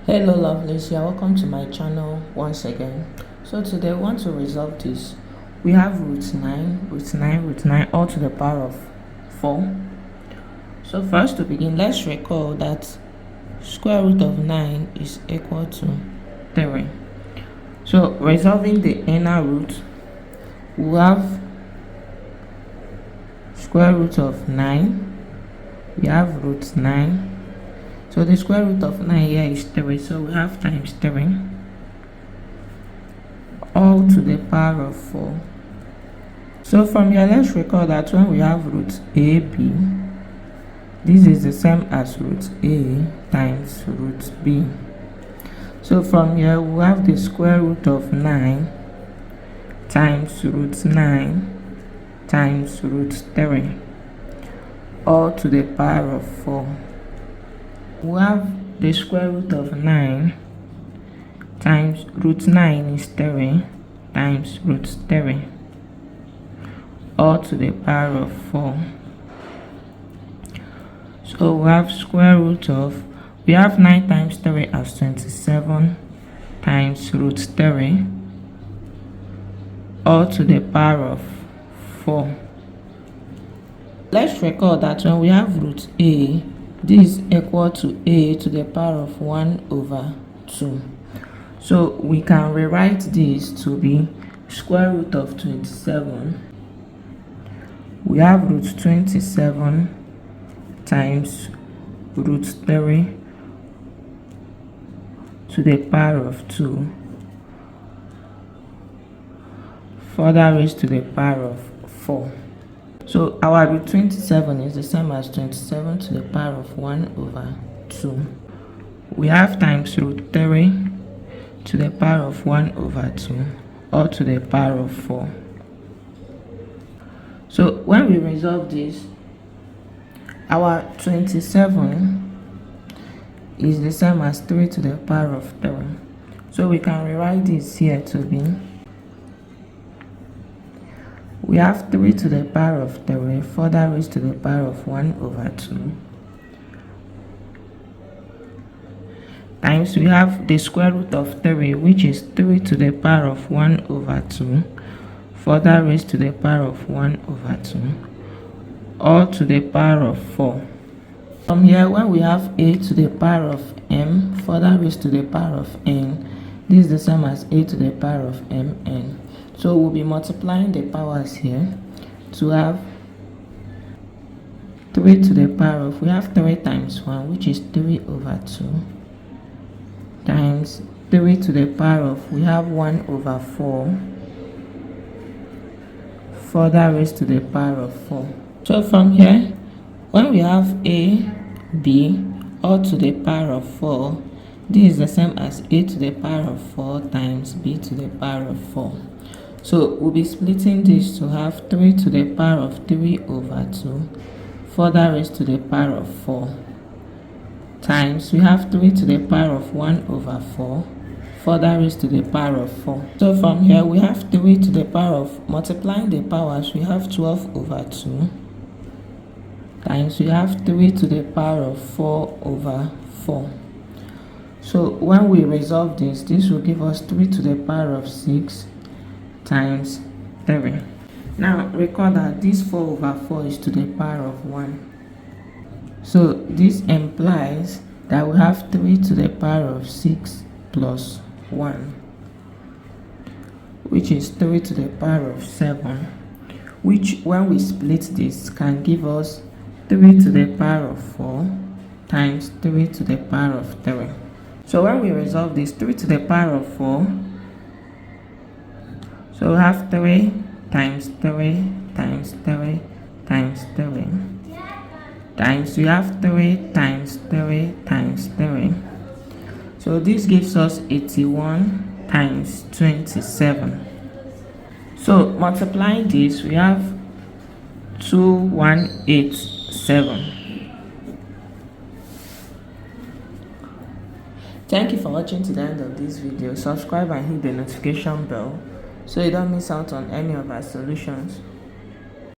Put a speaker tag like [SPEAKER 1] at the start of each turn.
[SPEAKER 1] Hello lovelies, you are welcome to my channel once again. So today we want to resolve this. We have root 9 all to the power of 4. So for us to begin, let's recall that square root of 9 is equal to 3. So resolving the inner root, we have square root of 9, we have root 9. So the square root of 9 here is 3, so we have times 3 all to the power of 4. So from here, let's recall that when we have root AB, this is the same as root A times root B. So from here, we have the square root of 9 times root 9 times root 3 all to the power of 4. We have the square root of 9 times root 9 is 3 times root 3 all to the power of 4. So we have square root of, we have 9 times 3 as 27 times root 3 all to the power of 4. Let's recall that when we have root A, this is equal to A to the power of 1 over 2. So we can rewrite this to be square root of 27. We have root 27 times root 3 to the power of 2 further raised to the power of 4. So our root 27 is the same as 27 to the power of 1 over 2. We have times root 3 to the power of 1 over 2 or to the power of 4. So when we resolve this, our 27 is the same as 3 to the power of 3. So we can rewrite this here to be, we have 3 to the power of 3 further raised to the power of 1 over 2 times we have the square root of 3, which is 3 to the power of 1 over 2 further raised to the power of 1 over 2 all to the power of 4. From here, when we have a to the power of m further raised to the power of n, this is the same as a to the power of mn. So we'll be multiplying the powers here to have 3 to the power of, we have 3 times 1, which is 3 over 2, times 3 to the power of, we have 1 over 4, further raised to the power of 4. So from here, when we have a, b, all to the power of 4, this is the same as a to the power of 4 times b to the power of 4. So we'll be splitting this to have 3 to the power of 3 over 2 further raised to the power of 4 times we have 3 to the power of 1 over 4 further raised to the power of 4. So from here we have 3 to the power of, multiplying the powers, we have 12 over 2 times we have 3 to the power of 4 over 4. So when we resolve this, this will give us 3 to the power of 6 times 3. Now recall that this 4 over 4 is to the power of 1. So this implies that we have 3 to the power of 6 plus 1, which is 3 to the power of 7, which when we split this can give us 3 to the power of 4 times 3 to the power of 3. So when we resolve this, 3 to the power of 4, so we have 3 times 3 times 3 times 3 times we have 3 times 3 times 3. So this gives us 81 times 27. So multiplying this, we have 2187. Thank you for watching to the end of this video. Subscribe and hit the notification bell so you don't miss out on any of our solutions.